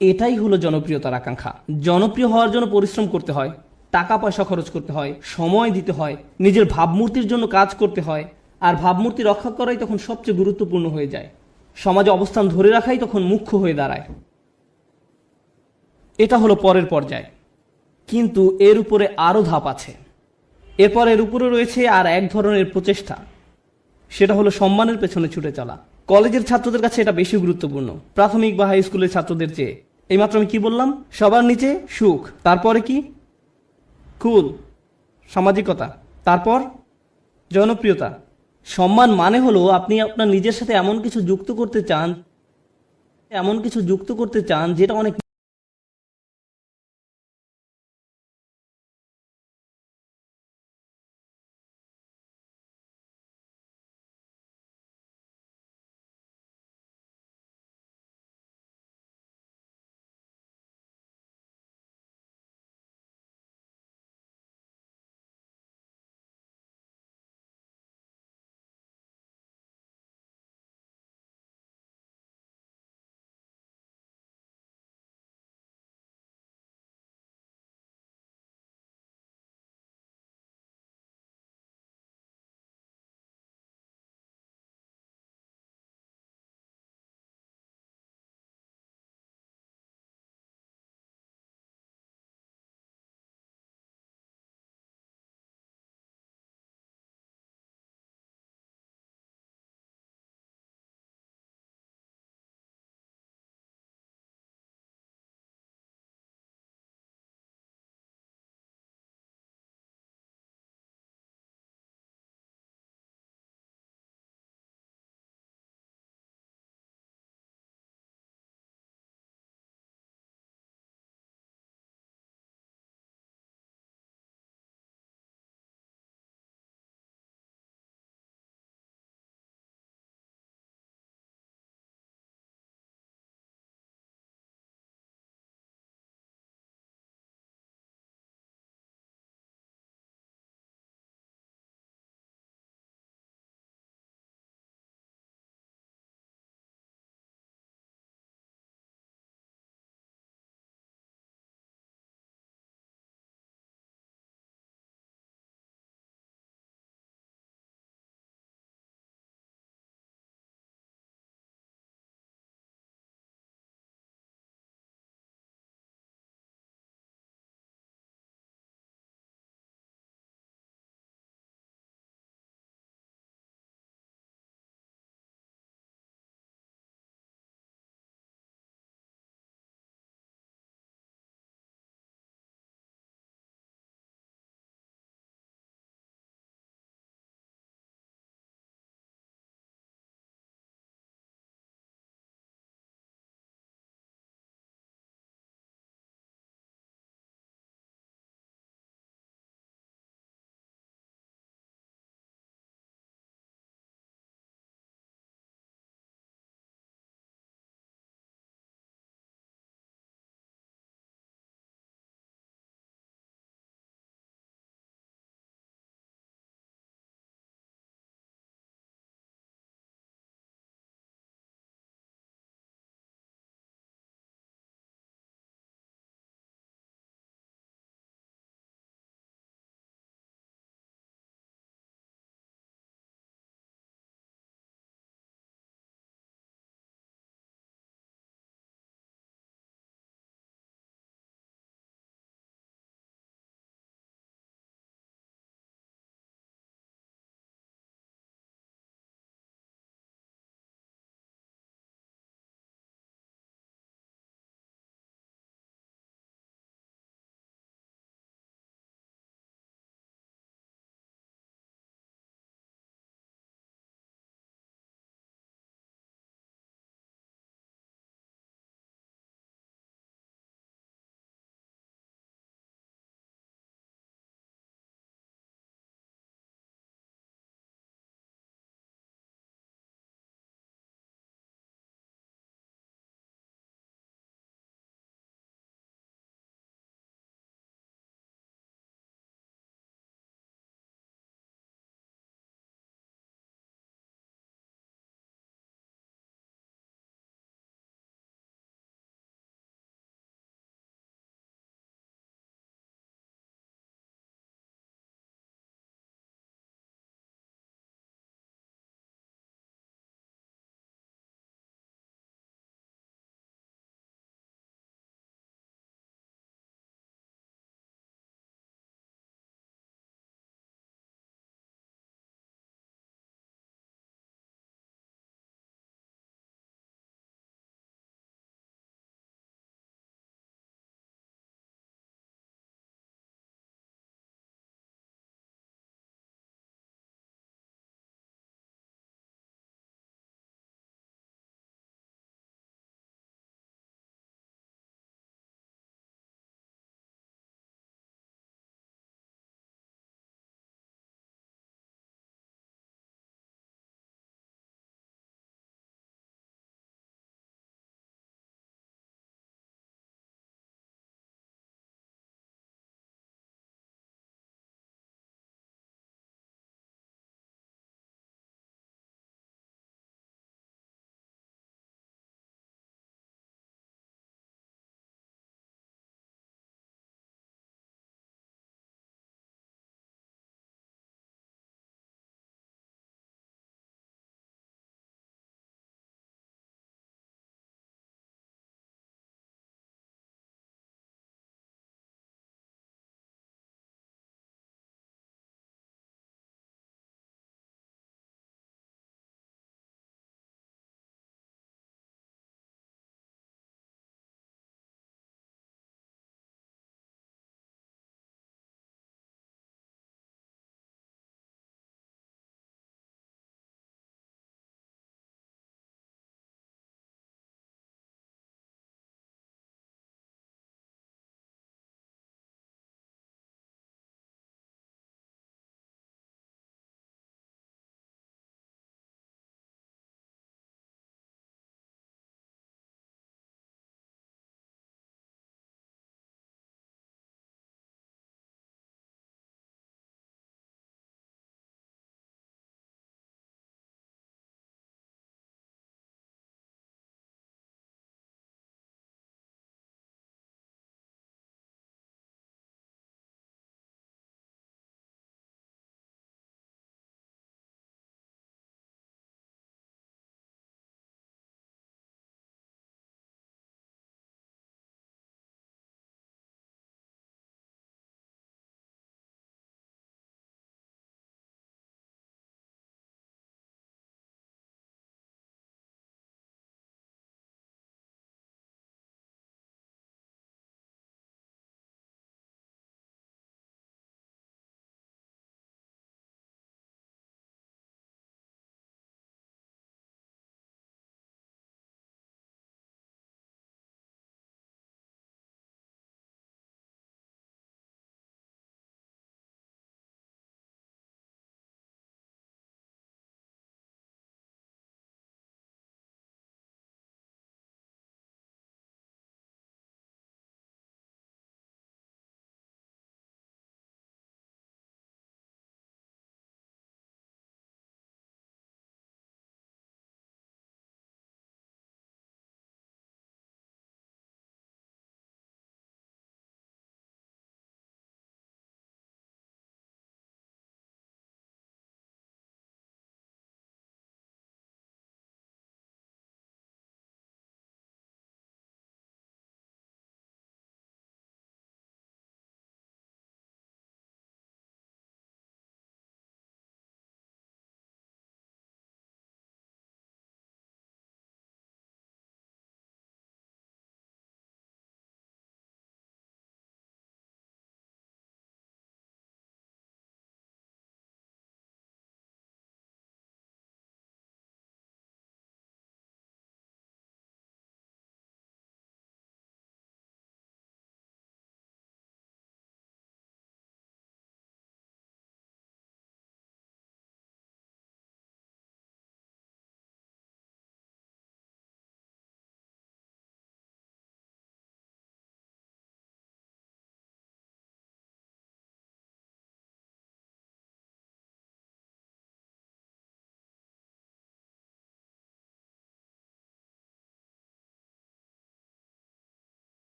এটাই হলো জনপ্রিয়তার আকাঙ্ক্ষা। জনপ্রিয় হওয়ার জন্য পরিশ্রম করতে হয়, টাকা পয়সা খরচ করতে হয়, সময় দিতে হয়, নিজের ভাবমূর্তির জন্য কাজ করতে হয়, আর ভাবমূর্তি রক্ষা করাই তখন সবচেয়ে গুরুত্বপূর্ণ হয়ে যায়। সমাজে অবস্থান ধরে রাখাই তখন মুখ্য হয়ে দাঁড়ায়। এটা হলো পরের পর্যায়, কিন্তু এর উপরে আরও ধাপ আছে। এরপর এর উপরে রয়েছে আর এক ধরনের প্রচেষ্টা, সেটা হলো সম্মানের পেছনে ছুটে চলা। কলেজের ছাত্রদের কাছে এটা বেশি গুরুত্বপূর্ণ প্রাথমিক বা হাই স্কুলের ছাত্রদের চেয়ে। এইমাত্র আমি কি বললাম? সবার নিচে সুখ, তারপরে কি? কুল, সামাজিকতা, তারপর জনপ্রিয়তা। সম্মান মানে হলো আপনি আপনার নিজের সাথে এমন কিছু যুক্ত করতে চান যেটা অনেক